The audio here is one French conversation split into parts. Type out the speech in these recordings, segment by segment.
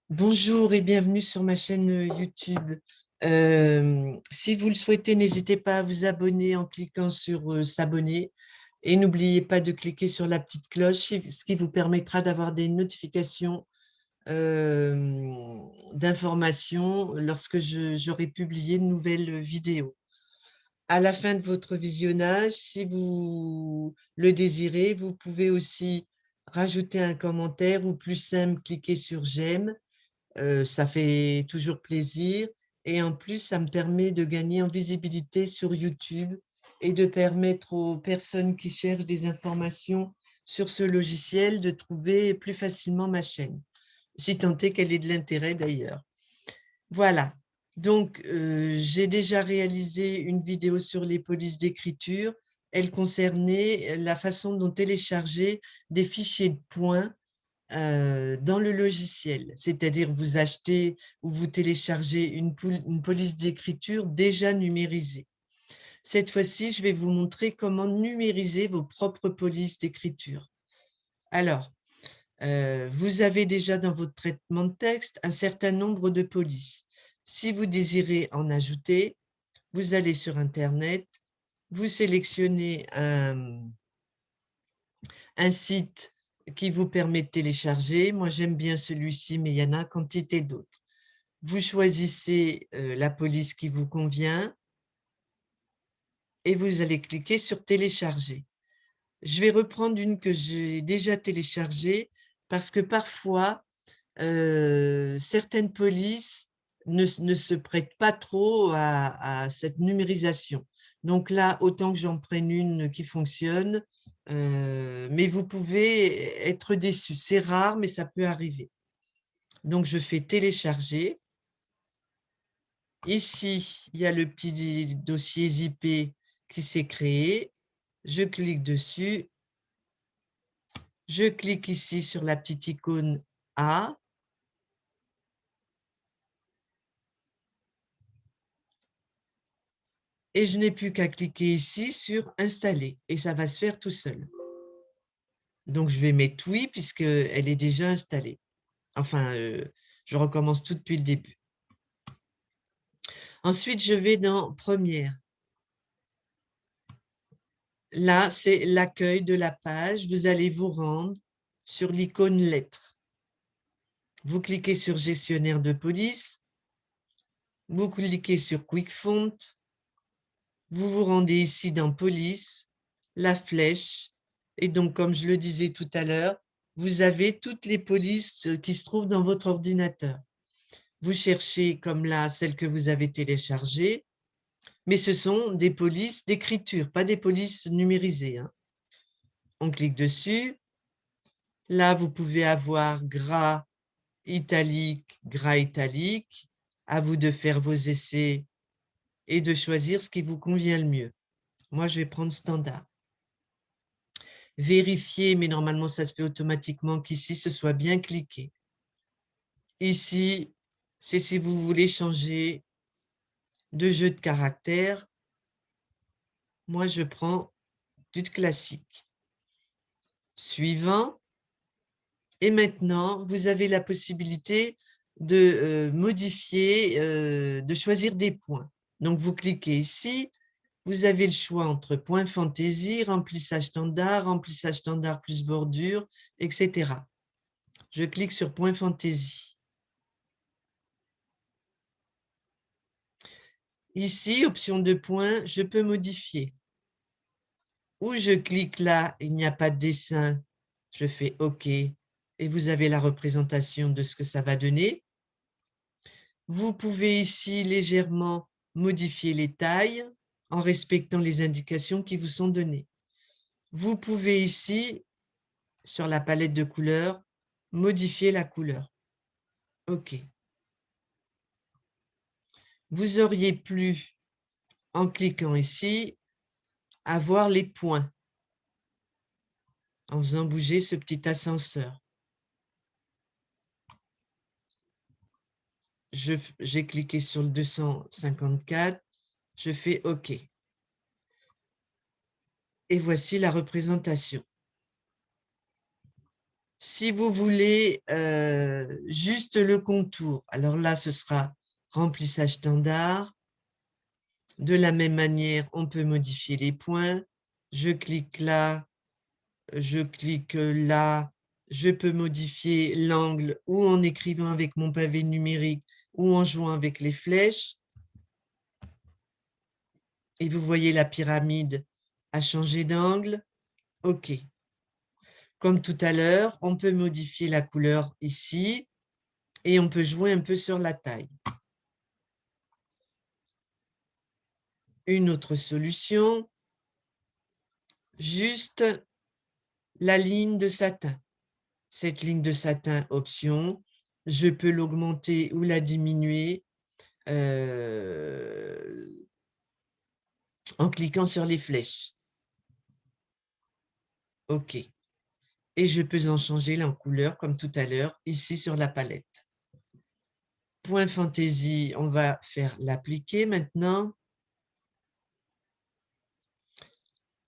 Bonjour et bienvenue sur ma chaîne YouTube. Si vous le souhaitez, n'hésitez pas à vous abonner en cliquant sur s'abonner et n'oubliez pas de cliquer sur la petite cloche, ce qui vous permettra d'avoir des notifications d'informations lorsque j'aurai publié de nouvelles vidéos. À la fin de votre visionnage, si vous le désirez, vous pouvez aussi rajouter un commentaire ou plus simple, cliquer sur j'aime. Ça fait toujours plaisir et en plus, ça me permet de gagner en visibilité sur YouTube et de permettre aux personnes qui cherchent des informations sur ce logiciel de trouver plus facilement ma chaîne, si tant est qu'elle ait de l'intérêt d'ailleurs. Voilà, donc j'ai déjà réalisé une vidéo sur les polices d'écriture. Elle concernait la façon dont télécharger des fichiers de points dans le logiciel, c'est-à-dire vous achetez ou vous téléchargez une police d'écriture déjà numérisée. Cette fois-ci, je vais vous montrer comment numériser vos propres polices d'écriture. Alors, vous avez déjà dans votre traitement de texte un certain nombre de polices. Si vous désirez en ajouter, vous allez sur Internet, vous sélectionnez un site qui vous permet de télécharger. Moi, j'aime bien celui-ci, mais il y en a quantité d'autres. Vous choisissez la police qui vous convient et vous allez cliquer sur télécharger. Je vais reprendre une que j'ai déjà téléchargée parce que parfois, certaines polices ne se prêtent pas trop à cette numérisation. Donc là, autant que j'en prenne une qui fonctionne, mais vous pouvez être déçu. C'est rare, mais ça peut arriver. Donc, je fais télécharger. Ici, il y a le petit dossier zip qui s'est créé. Je clique dessus. Je clique ici sur la petite icône A. Et je n'ai plus qu'à cliquer ici sur « Installer » et ça va se faire tout seul. Donc, je vais mettre « Oui » puisqu'elle est déjà installée. Enfin, je recommence tout depuis le début. Ensuite, je vais dans « Première ». Là, c'est l'accueil de la page. Vous allez vous rendre sur l'icône « Lettres ». Vous cliquez sur « Gestionnaire de police ». Vous cliquez sur « Quick Font ». Vous vous rendez ici dans « Police », la flèche. Et donc, comme je le disais tout à l'heure, vous avez toutes les polices qui se trouvent dans votre ordinateur. Vous cherchez, comme là, celle que vous avez téléchargée, mais ce sont des polices d'écriture, pas des polices numérisées, hein. On clique dessus. Là, vous pouvez avoir gras, italique, gras italique. À vous de faire vos essais et de choisir ce qui vous convient le mieux. Moi, je vais prendre standard. Vérifier, mais normalement, ça se fait automatiquement qu'ici, ce soit bien cliqué. Ici, c'est si vous voulez changer de jeu de caractère. Moi, je prends du classique. Suivant. Et maintenant, vous avez la possibilité de modifier, de choisir des points. Donc, vous cliquez ici. Vous avez le choix entre point fantaisie, remplissage standard plus bordure, etc. Je clique sur point fantaisie. Ici, option de points, je peux modifier. Ou je clique là, il n'y a pas de dessin, je fais OK et vous avez la représentation de ce que ça va donner. Vous pouvez ici légèrement modifier les tailles en respectant les indications qui vous sont données. Vous pouvez ici, sur la palette de couleurs, modifier la couleur. OK. Vous auriez pu, en cliquant ici, avoir les points en faisant bouger ce petit ascenseur. J'ai cliqué sur le 254, je fais OK. Et voici la représentation. Si vous voulez juste le contour, alors là, ce sera remplissage standard. De la même manière, on peut modifier les points. Je clique là, je clique là. Je peux modifier l'angle ou en écrivant avec mon pavé numérique ou en jouant avec les flèches. Et vous voyez, la pyramide a changé d'angle. OK. Comme tout à l'heure, on peut modifier la couleur ici et on peut jouer un peu sur la taille. Une autre solution, juste la ligne de satin. Cette ligne de satin option, je peux l'augmenter ou la diminuer en cliquant sur les flèches. OK. Et je peux en changer la couleur comme tout à l'heure, ici sur la palette. Point fantaisie, on va faire l'appliquer maintenant.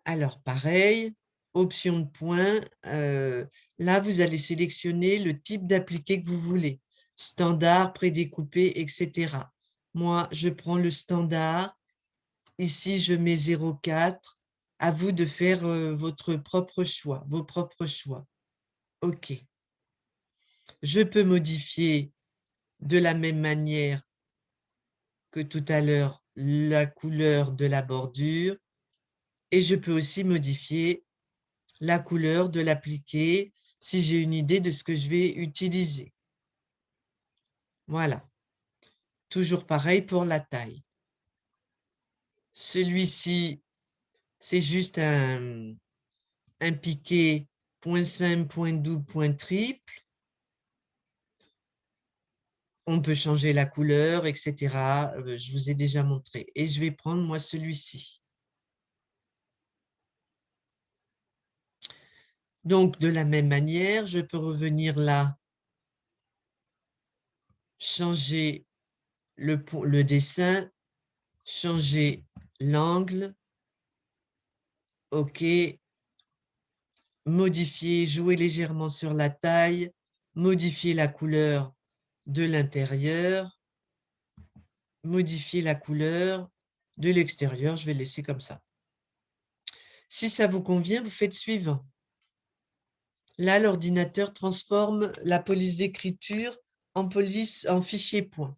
Alors, pareil, option de point. Là, vous allez sélectionner le type d'appliqué que vous voulez. Standard, prédécoupé, etc. Moi, je prends le standard. Ici, je mets 0,4. À vous de faire votre propre choix, vos propres choix. OK. Je peux modifier de la même manière que tout à l'heure la couleur de la bordure et je peux aussi modifier la couleur de l'appliqué si j'ai une idée de ce que je vais utiliser. Voilà. Toujours pareil pour la taille. Celui-ci, c'est juste un piqué point simple, point double, point triple. On peut changer la couleur, etc. Je vous ai déjà montré. Et je vais prendre, moi, celui-ci. Donc, de la même manière, je peux revenir là, changer le dessin, changer l'angle. OK. Modifier, jouer légèrement sur la taille, modifier la couleur de l'intérieur, modifier la couleur de l'extérieur. Je vais laisser comme ça. Si ça vous convient, vous faites suivant. Là, l'ordinateur transforme la police d'écriture en fichier point.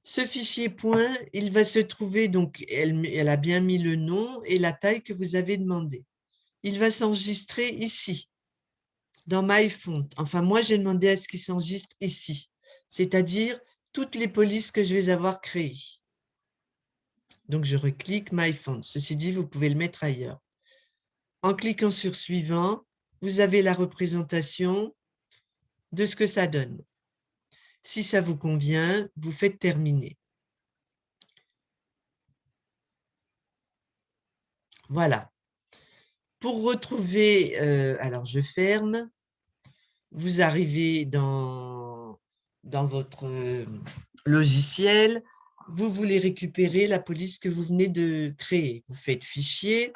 Ce fichier point, il va se trouver, donc elle a bien mis le nom et la taille que vous avez demandé. Il va s'enregistrer ici, dans MyFont. Enfin, moi, j'ai demandé à ce qu'il s'enregistre ici, c'est-à-dire toutes les polices que je vais avoir créées. Donc, je reclique MyFont. Ceci dit, vous pouvez le mettre ailleurs. En cliquant sur Suivant, vous avez la représentation de ce que ça donne. Si ça vous convient, vous faites Terminer. Voilà. Pour retrouver, alors je ferme, vous arrivez dans votre logiciel, vous voulez récupérer la police que vous venez de créer. Vous faites Fichier,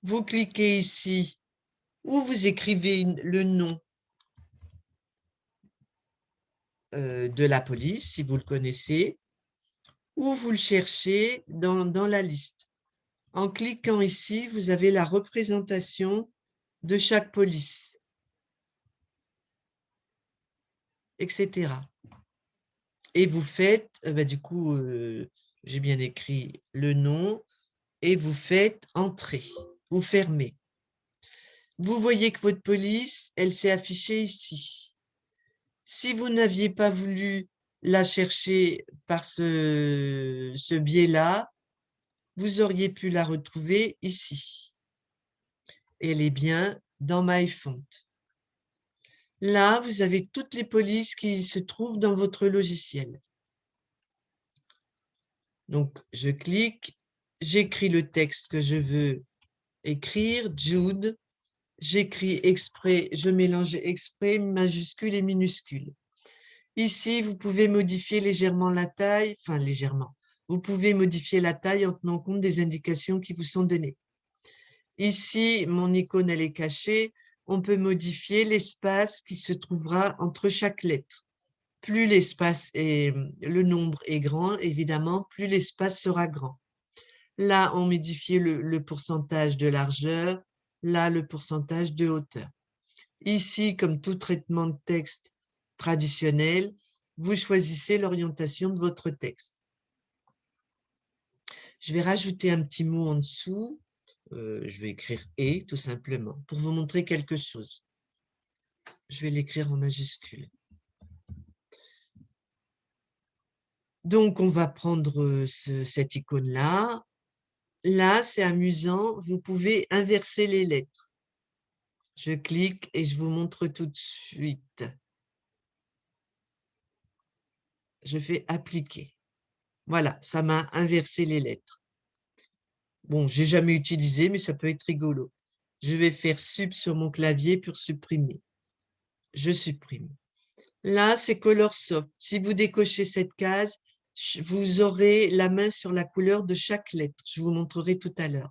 vous cliquez ici où vous écrivez le nom de la police, si vous le connaissez, ou vous le cherchez dans la liste. En cliquant ici, vous avez la représentation de chaque police, etc. Et vous faites, du coup, j'ai bien écrit le nom, et vous faites Entrer, vous fermez. Vous voyez que votre police, elle s'est affichée ici. Si vous n'aviez pas voulu la chercher par ce biais-là, vous auriez pu la retrouver ici. Elle est bien dans MyFont. Là, vous avez toutes les polices qui se trouvent dans votre logiciel. Donc, je clique, j'écris le texte que je veux écrire, Jude, j'écris exprès, je mélange exprès majuscules et minuscules. Ici, vous pouvez modifier légèrement la taille, enfin légèrement, vous pouvez modifier la taille en tenant compte des indications qui vous sont données. Ici, mon icône, elle est cachée. on peut modifier l'espace qui se trouvera entre chaque lettre. Plus l'espace est, le nombre est grand, évidemment, plus l'espace sera grand. Là, on modifie le pourcentage de largeur, là, le pourcentage de hauteur. Ici, comme tout traitement de texte traditionnel, vous choisissez l'orientation de votre texte. Je vais rajouter un petit mot en dessous. Je vais écrire « et » tout simplement, pour vous montrer quelque chose. Je vais l'écrire en majuscule. Donc, on va prendre cette icône-là. Là, c'est amusant, vous pouvez inverser les lettres. Je clique et je vous montre tout de suite. Je fais « Appliquer ». Voilà, ça m'a inversé les lettres. Bon, j'ai jamais utilisé, mais ça peut être rigolo. Je vais faire « Sup » sur mon clavier pour supprimer. Je supprime. Là, c'est Color Soft. Si vous décochez cette case, vous aurez la main sur la couleur de chaque lettre. Je vous montrerai tout à l'heure.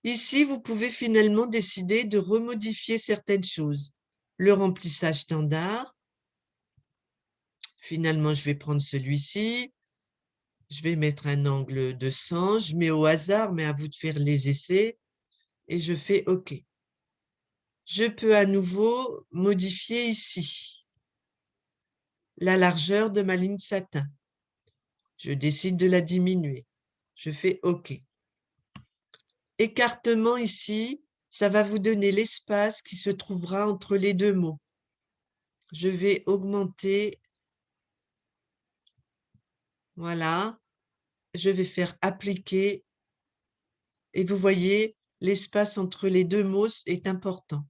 Ici, vous pouvez finalement décider de remodifier certaines choses. Le remplissage standard. Finalement, je vais prendre celui-ci. Je vais mettre un angle de 100. Je mets au hasard, mais à vous de faire les essais. Et je fais OK. Je peux à nouveau modifier ici la largeur de ma ligne satin. Je décide de la diminuer. Je fais OK. Écartement ici, ça va vous donner l'espace qui se trouvera entre les deux mots. Je vais augmenter. Voilà. Je vais faire appliquer. Et vous voyez, l'espace entre les deux mots est important.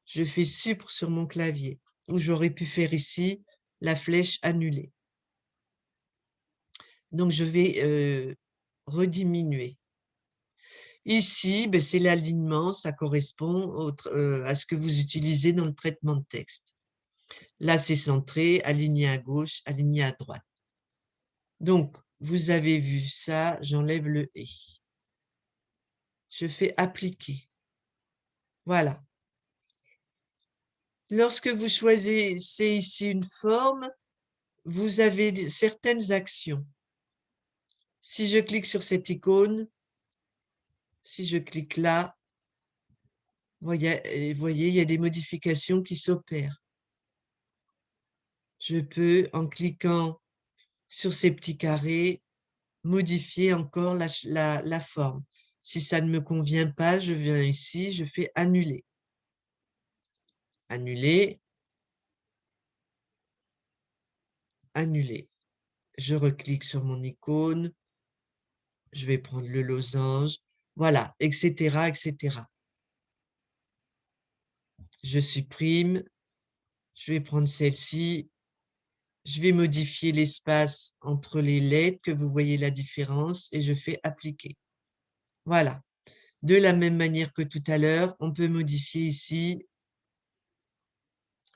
Je fais Supr sur mon clavier, ou j'aurais pu faire ici la flèche annulée. Donc, je vais rediminuer. Ici, ben, c'est l'alignement, ça correspond à ce que vous utilisez dans le traitement de texte. Là, c'est centré, aligné à gauche, aligné à droite. Donc, vous avez vu ça, j'enlève le « et ». Je fais « Appliquer ». Voilà. Lorsque vous choisissez ici une forme, vous avez certaines actions. Si je clique sur cette icône, si je clique là, vous voyez, il y a des modifications qui s'opèrent. Je peux, en cliquant sur ces petits carrés, modifier encore la forme. Si ça ne me convient pas, je viens ici, je fais « Annuler ». Annuler. Annuler. Je reclique sur mon icône. Je vais prendre le losange. Voilà, etc., etc. Je supprime. Je vais prendre celle-ci. Je vais modifier l'espace entre les lettres, que vous voyez la différence, et je fais « Appliquer ». Voilà. De la même manière que tout à l'heure, on peut modifier ici,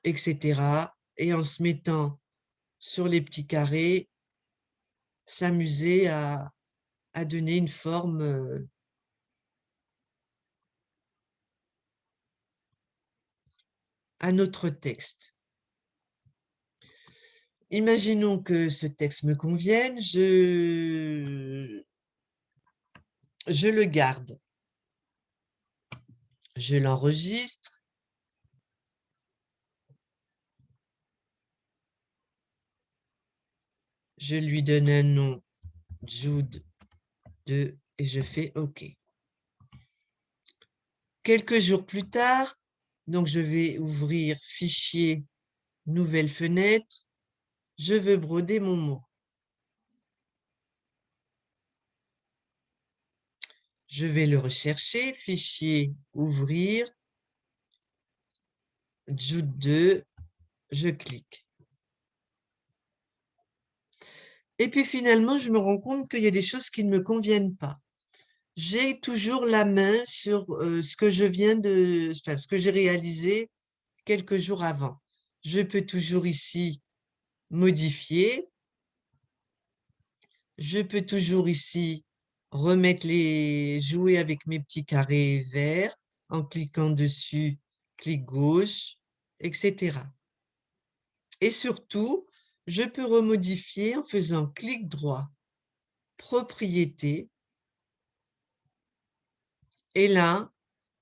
etc. Et en se mettant sur les petits carrés, s'amuser à donner une forme à notre texte. Imaginons que ce texte me convienne, je le garde. Je l'enregistre. Je lui donne un nom, Jude 2, et je fais OK. Quelques jours plus tard, donc je vais ouvrir Fichier, Nouvelle fenêtre. Je veux broder mon mot. Je vais le rechercher, Fichier, Ouvrir, Jude 2, je clique. Et puis finalement, je me rends compte qu'il y a des choses qui ne me conviennent pas. J'ai toujours la main sur ce que ce que j'ai réalisé quelques jours avant. Je peux toujours ici modifier. Je peux toujours ici jouer avec mes petits carrés verts en cliquant dessus, clic gauche, etc. Et surtout, je peux remodifier en faisant clic droit, propriété. Et là,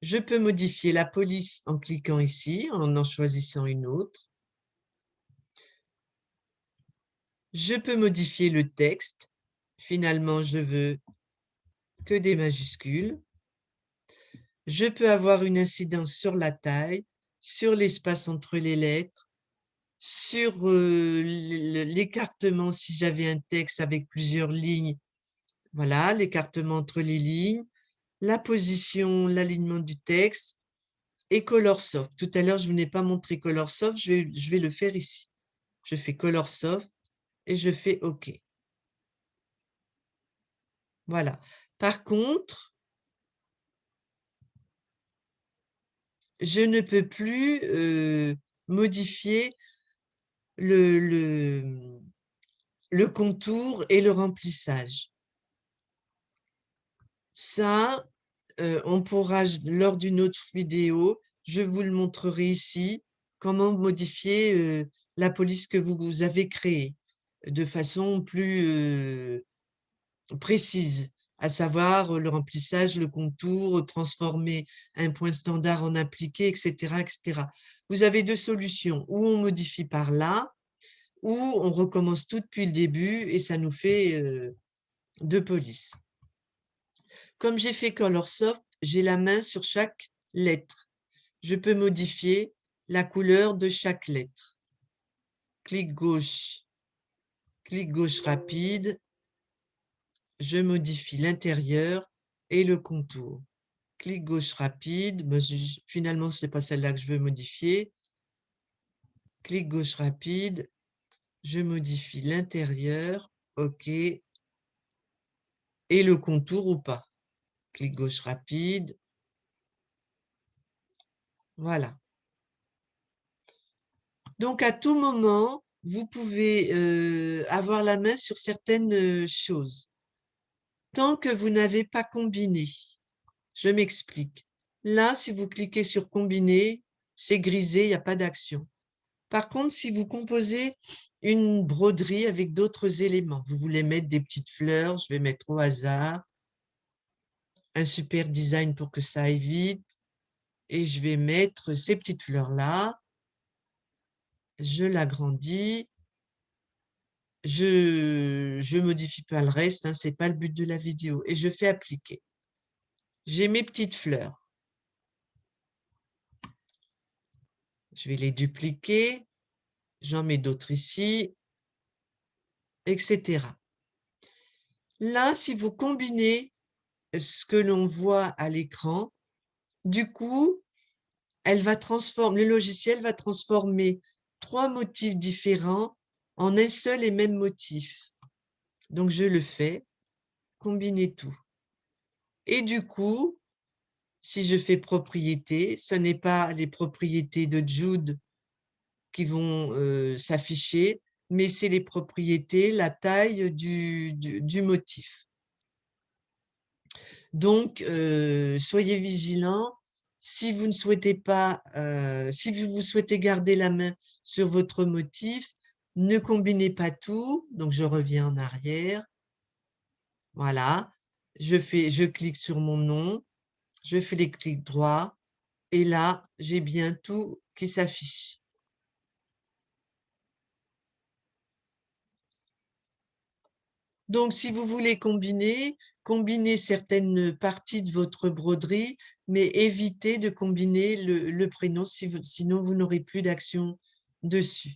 je peux modifier la police en cliquant ici, en choisissant une autre. Je peux modifier le texte. Finalement, je veux que des majuscules. Je peux avoir une incidence sur la taille, sur l'espace entre les lettres, sur l'écartement si j'avais un texte avec plusieurs lignes. Voilà, l'écartement entre les lignes, la position, l'alignement du texte et Colorsoft. Tout à l'heure, je ne vous ai pas montré Colorsoft, je vais le faire ici. Je fais Colorsoft et je fais OK. Voilà. Par contre, je ne peux plus modifier le contour et le remplissage. Ça, on pourra, lors d'une autre vidéo, je vous le montrerai ici, comment modifier la police que vous avez créée de façon plus précise, à savoir le remplissage, le contour, transformer un point standard en appliqué, etc., etc. Vous avez deux solutions, ou on modifie par là, ou on recommence tout depuis le début et ça nous fait deux polices. Comme j'ai fait Colorsoft, j'ai la main sur chaque lettre. Je peux modifier la couleur de chaque lettre. Clic gauche rapide. Je modifie l'intérieur et le contour. Clic gauche rapide. Finalement, ce n'est pas celle-là que je veux modifier. Clic gauche rapide. Je modifie l'intérieur. OK. Et le contour ou pas. Clic gauche rapide. Voilà. Donc, à tout moment, vous pouvez avoir la main sur certaines choses. Tant que vous n'avez pas combiné, je m'explique. Là, si vous cliquez sur combiner, c'est grisé, il n'y a pas d'action. Par contre, si vous composez une broderie avec d'autres éléments, vous voulez mettre des petites fleurs, je vais mettre au hasard, un super design pour que ça aille vite, et je vais mettre ces petites fleurs-là, je l'agrandis, je modifie pas le reste, hein, ce n'est pas le but de la vidéo, et je fais appliquer. J'ai mes petites fleurs. Je vais les dupliquer, j'en mets d'autres ici, etc. Là, si vous combinez ce que l'on voit à l'écran, du coup, le logiciel va transformer 3 motifs différents en un seul et même motif. Donc, je le fais, combiner tout. Et du coup, si je fais propriétés, ce n'est pas les propriétés de Jude qui vont s'afficher, mais c'est les propriétés, la taille du motif. Donc, soyez vigilants. Si vous ne souhaitez pas, si vous souhaitez garder la main sur votre motif, ne combinez pas tout. Donc, je reviens en arrière. Voilà. Je clique sur mon nom. Je fais les clics droits. Et là, j'ai bien tout qui s'affiche. Donc, si vous voulez combiner, combinez certaines parties de votre broderie, mais évitez de combiner le prénom, sinon vous n'aurez plus d'action dessus.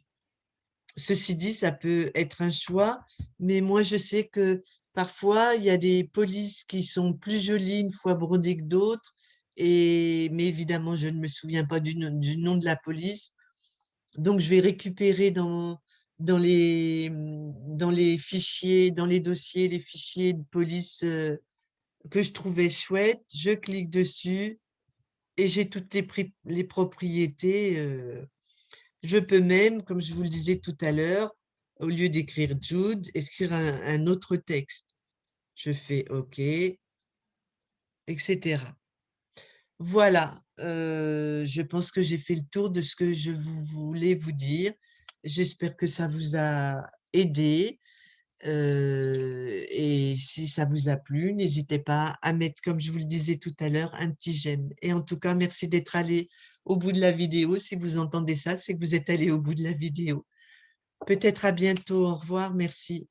Ceci dit, ça peut être un choix, mais moi, je sais que parfois, il y a des polices qui sont plus jolies une fois brodées que d'autres, mais évidemment, je ne me souviens pas du nom de la police. Donc, je vais récupérer dans les fichiers, dans les dossiers, les fichiers de police que je trouvais chouettes. Je clique dessus et j'ai toutes les propriétés. Je peux même, comme je vous le disais tout à l'heure, au lieu d'écrire Jude, écrire un autre texte. Je fais OK, etc. Voilà, je pense que j'ai fait le tour de ce que je voulais vous dire. J'espère que ça vous a aidé. Et si ça vous a plu, n'hésitez pas à mettre, comme je vous le disais tout à l'heure, un petit j'aime. Et en tout cas, merci d'être allé au bout de la vidéo. Si vous entendez ça, c'est que vous êtes allé au bout de la vidéo. Peut-être à bientôt. Au revoir. Merci.